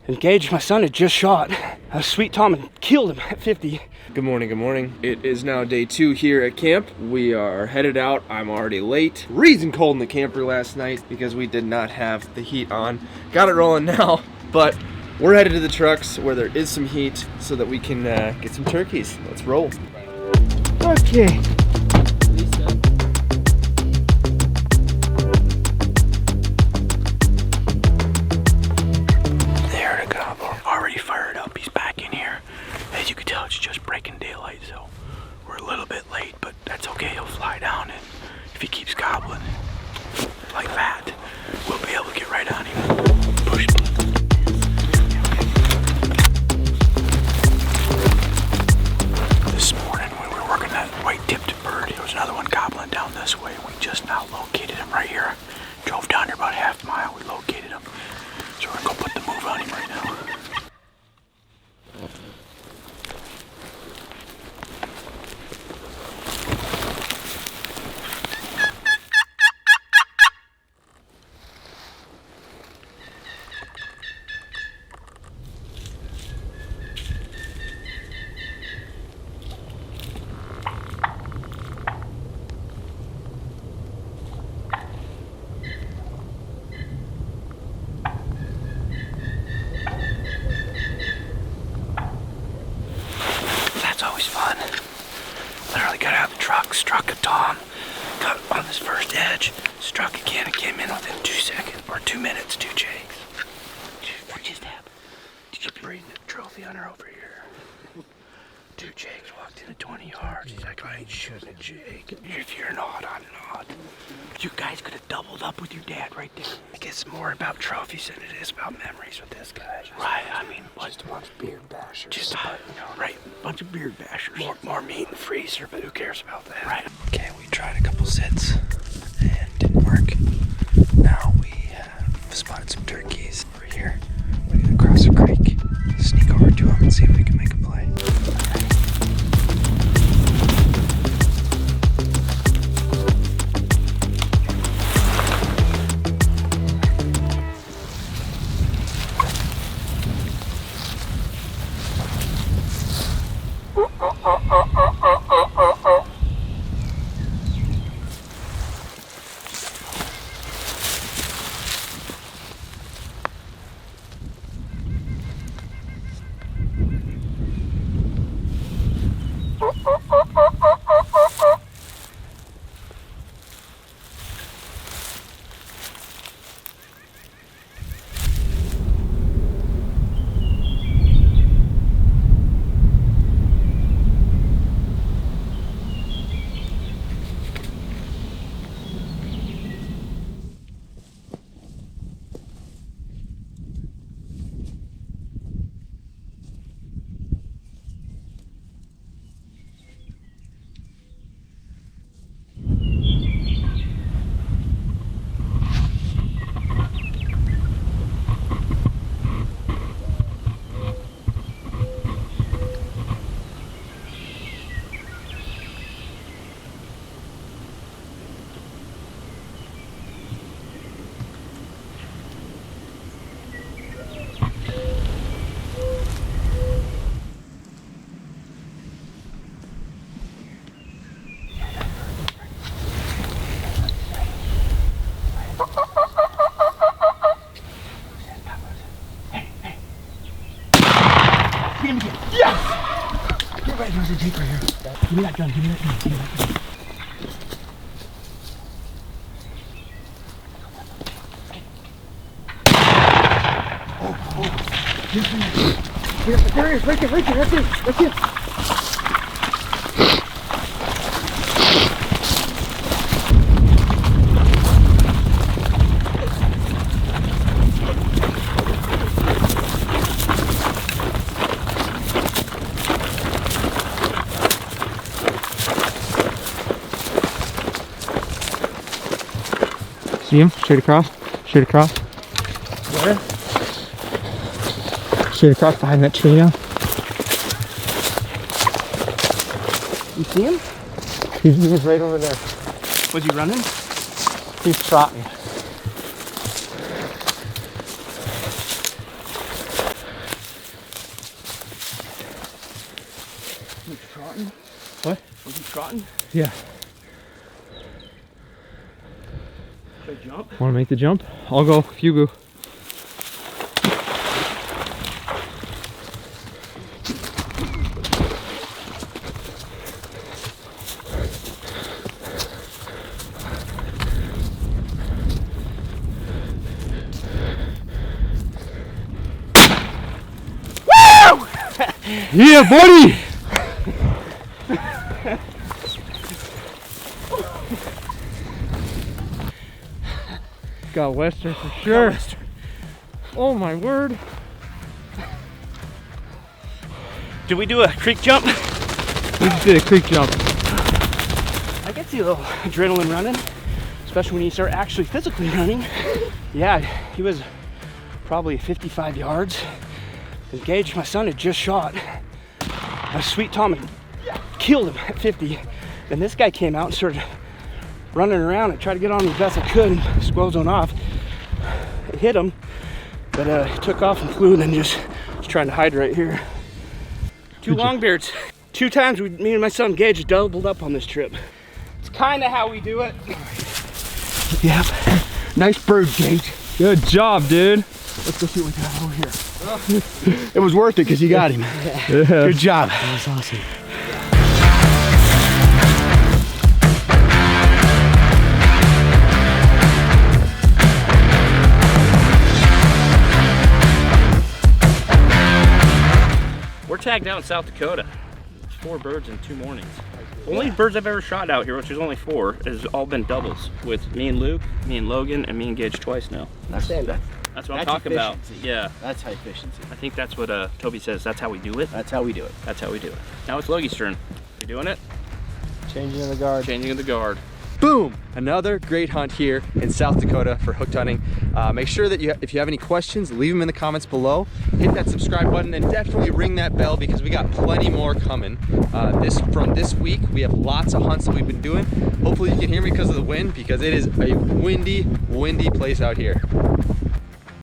And Gage, my son, had just shot Sweet Tom and killed him at 50. Good morning, good morning. It is now day 2 here at camp. We are headed out. I'm already late. Freezing cold in the camper last night because we did not have the heat on. Got it rolling now, but we're headed to the trucks where there is some heat so that we can get some turkeys. Let's roll. Okay. There, the gobbler already fired up. He's back in here. As you can tell, it's just breaking daylight, so we're a little bit late, but that's okay. He'll fly down, and if he keeps gobbling like that, we'll be able to get right on him. Push. This morning, when we were working that white-tipped bird, there was another one gobbling down this way. We just now located him right here. Drove down here about half a mile. We located him. So we're going to go put the move on him right now. Always fun. Literally got out of the truck, struck a tom, got on this first edge, struck again, and came in within 2 seconds, or 2 minutes, 2 jigs. What just happened? Did you bring the trophy hunter over here? 2 jigs, walked into 20 yards. He's like, I ain't shooting a jig. If you're not, I'm not. You guys could have doubled up with your dad right there. I guess more about trophies than it is about memories with this guy. Right, I mean, just a bunch of beard bashers. Just right, a bunch of beard bashers. More meat in the freezer, but who cares about that? Right. Okay, we tried a couple sits and didn't work. Now we have spotted some turkeys over here. We're gonna cross the creek, sneak over to them and see if we can make a play. There's a jeep right here. Give me that gun, give me that gun, give me that gun. There it is, right there, that's it. See him? Straight across. Where? Straight across behind that tree now. You see him? He's right over there. Was he running? He's trotting. trotting? What? Was he trotting? Yeah. Should I jump? Want to make the jump? I'll go. You go. Yeah, buddy! Got Western for sure. Western. Oh my word. Did we do a creek jump? We just did a creek jump. I get the little adrenaline running, especially when you start actually physically running. Yeah, he was probably 55 yards. And Gage, my son, had just shot a sweet Tom and killed him at 50. Then this guy came out and started running around. I tried to get on him as best I could and squirrels on off. It hit him, but it took off and flew and then just was trying to hide right here. Two longbeards. 2 times me and my son Gage doubled up on this trip. It's kind of how we do it. Yep. Nice bird, Gage. Good job, dude. Let's go see what we got over here. It was worth it because you got him. Yeah. Good job. That was awesome. We're tagged out in South Dakota. It's 4 birds in 2 mornings. Only birds I've ever shot out here, which is only 4, has all been doubles with me and Luke, me and Logan, and me and Gage twice now. That's what I'm talking about. Yeah. That's high efficiency. I think that's what Toby says. That's how we do it. That's how we do it. That's how we do it. Now it's Logie's turn. You doing it? Changing of the guard. Changing of the guard. Boom! Another great hunt here in South Dakota for hooked hunting. Make sure that if you have any questions, leave them in the comments below. Hit that subscribe button and definitely ring that bell because we got plenty more coming. From this week, we have lots of hunts that we've been doing. Hopefully you can hear me because of the wind because it is a windy place out here.